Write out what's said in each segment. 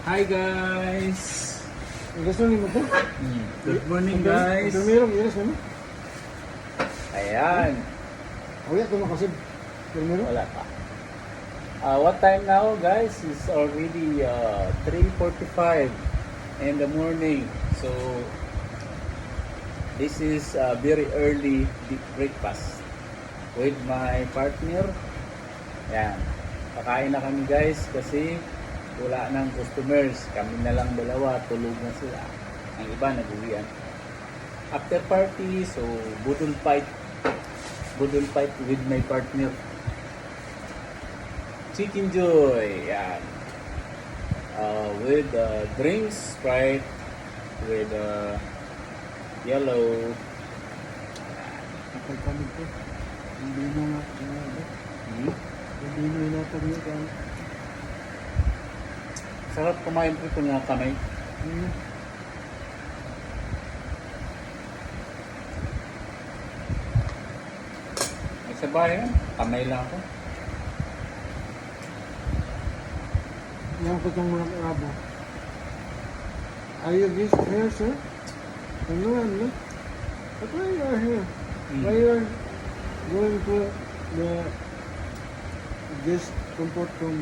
Hi guys! Gusto niyo mo to? Good morning guys! Primero, iras naman. Ayan! Awya, tumakasib. Primero? Wala pa. What time now guys? It's already 3:45 in the morning. So, this is a very early breakfast with my partner. Ayan. Pakain na kami guys kasi wala nang customers. Kami na lang dalawa. Tulog na sila. Ang iba nag-uwian. After party, so budol fight. Budol fight with my partner. Chicken Joy. Yan. With drinks, Sprite. With yellow. Kapag kami to. Hindi na nga. Hindi na inatag niyo ka. Sarap kumain po ito nga kamay. Ay, sa bahay, kamay lang ako. Yan ko itong mga rabo. Are you this here, sir? Ano yan, no? But why you are here? Why you are going to the guest comfort room?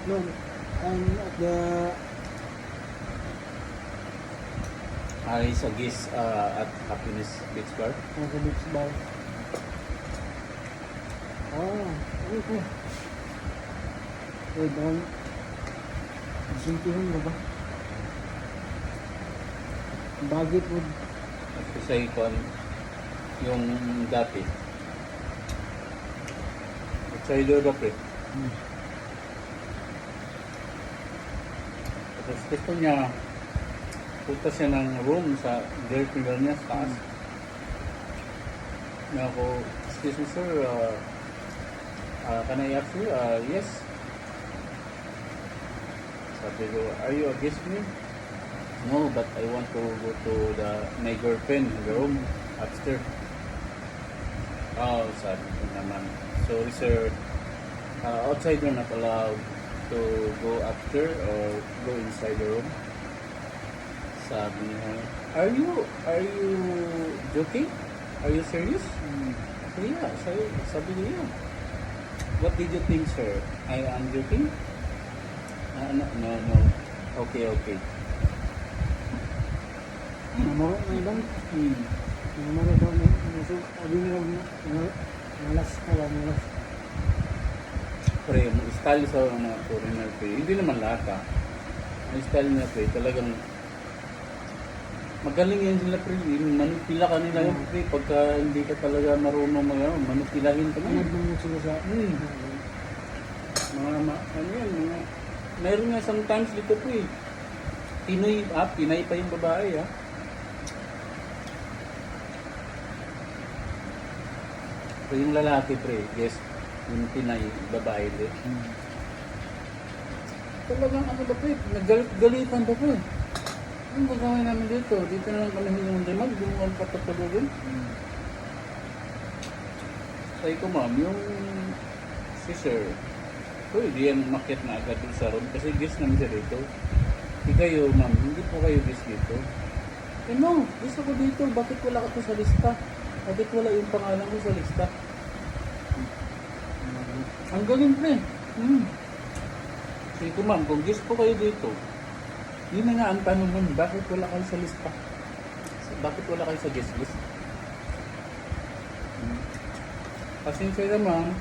No, I'm at the... Ari sa Gis at Happiness Beach Bar. Nasa beach bar. Okay. Wait, baka... Sintihan na ba? Bagit mo. Ito sa ikon, yung dati. At sa ilo dati. Tapos gusto niya, punta siya ng room sa dirty girl niya sa taas. Na ako, excuse me sir, can I ask you? Yes. Sabi ko, are you a guest me? No, but I want to go to my girlfriend in the room upstairs. Oh, sabi ko naman. Sorry sir, outside you're not allowed to go upstairs or go inside the room. Sabi niya, are you joking? Are you serious? Yeah, sabi niya. What did you think, sir? I am joking? No. Okay. Namaro na ibang. Namaro daw na. Abi nila malas ka lang. Malas. Pre, style sa mga foreigner pre. Hindi naman lahat ha. Ang style na pre, talagang magaling yan sila pre. Manipila ka nila yung pre. Pagka hindi ka talaga marunong manipilahin ka na. Nagmamit sila sa... Meron nga sometimes dito pre. Pinay pa yung babae ha. So yung lalaki pre, yes, yung Pinay, babae din. Talagang ano ba pre, naggalit-galitan ba pre? Ano ba gawin namin dito? Dito na lang kami yung dimag, yung ang patutulogin. Say ko ma'am, yung si sir, pwede yan makit na agad dun sa room kasi guest namin siya dito. Hindi kayo ma'am, hindi po kayo guest dito. Eh no, gusto ko dito, bakit wala ka po sa lista? Bakit wala yung pangalan ko sa lista? Ang galing pre. Sige ko ma'am, kung guest po kayo dito, yun na nga ang tanong mo, bakit wala kayo sa lista? Bakit wala kayo sa guest list? Pasensya naman,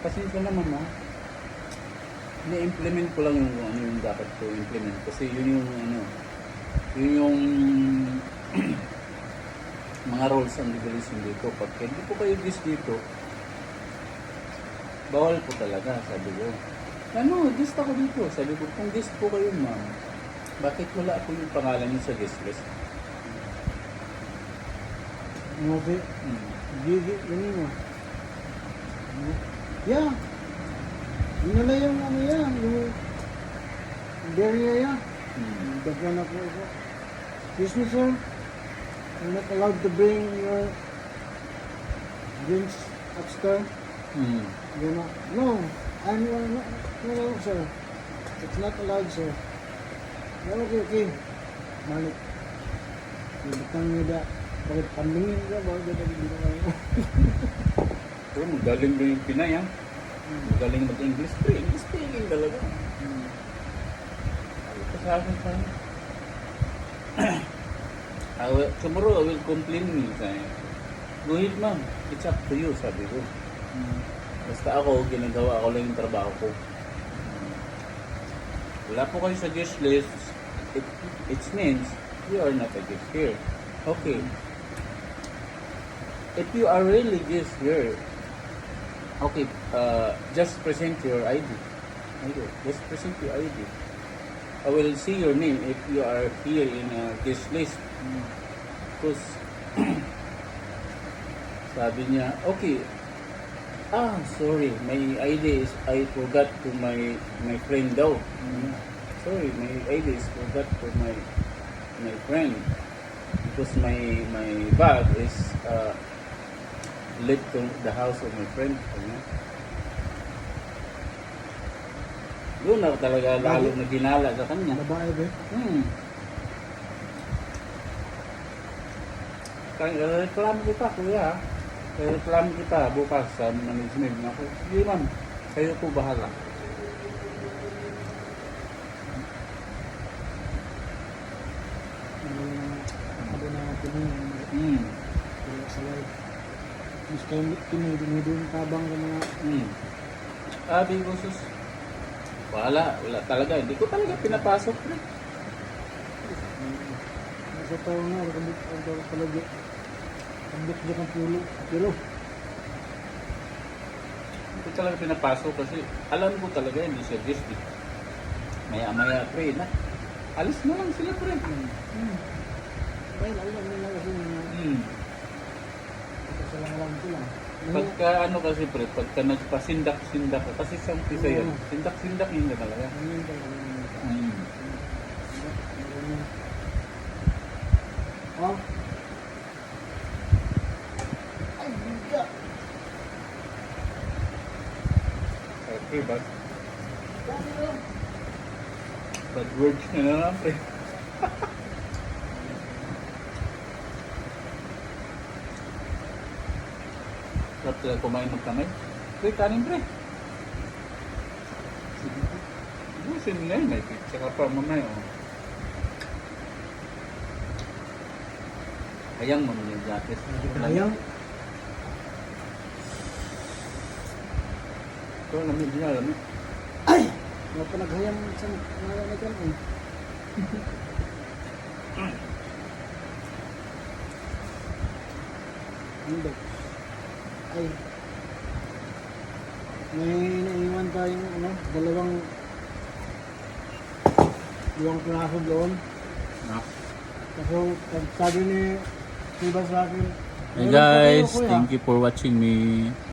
pasensya naman ma'am. Ni-implement ko lang yung ano yung dapat ko implement kasi yun yung mga rules and regulations dito. Pag hindi po kayo guest dito, bawal po talaga, sabi ko. Ano, guest ako dito. Sabi ko, kung guest po kayo ma'am, bakit wala po yung pangalan niyo sa guest list? Mati. Gigi, yun mo. Yeah. Yun nila yung ano yan, yung barrier yan. Dagyan ako ito. Excuse me sir, you're not allowed to bring your drinks upstairs. You know, no, no, sir. It's not allowed, sir. Ya, okay. Balik. Butang niya da. Bakit pandingin ka? Bakit ka dito kayo? Pero magaling din yung Pinay, ha? Magaling mag-English. Pero English speaking talaga. Sabi ko sa akin, sabi. Tomorrow I will complain me. Sabi. Go ahead, ma'am. It's up to you, sabi ko. Basta ako, ginagawa ako lang yung trabaho ko. Wala po kayo sa guest list. It means you are not a guest here. Okay. If you are really guest here, okay, just present your ID. Okay, just present your ID. I will see your name if you are here in a guest list. Because sabi niya, okay, sorry, my ID is, I forgot to my friend daw. Sorry, my ID is forgot to my friend. Because my bag is left to the house of my friend. Doon ako talaga lalo na ginala sa kanya. Babae ba? Kaya reklamo kita, kuya. Reklamo kita bukas sa management. Ako, sige ma'am, kayo po bahala. Ano na pinay. Kaya sa live. Mas kayo pinay tabang sa mga... Sabi ko, sus, wala talaga. Hindi ko talaga pinapasok. Nasa tao na, rekambit ang talaga. Rekambit dyan ang pulo. Hindi ko talaga pinapasok kasi alam ko talaga hindi siya guest. Maya-maya, pre, na. Alis na lang sila, pre. Well, alam nila kasi kasalang-alam ko lang. Pagka ano kasi, pre, pagka nagpasindak-sindak ka, kasi sa umpisa yan, sindak-sindak yun na talaga. Ano talaga? Oh. Ay, biga. Okay, bad words na lang, pre. Sarap talaga kumain magkamay. Pre, kanin, pre. Busin nila yun, may pizza ka pa mamaya, oh. Hayang mo yung gatis. Hayang? Ito, lamig niya, lamig. Ay! Mga panaghayang sa mga nagan eh. Hindi. Ay. May naiwan tayong dalawang piraso doon. Kaso, sabi ni Diba sa akin, Hey "Meron pa kayo, guys, kuya?" thank you for watching me.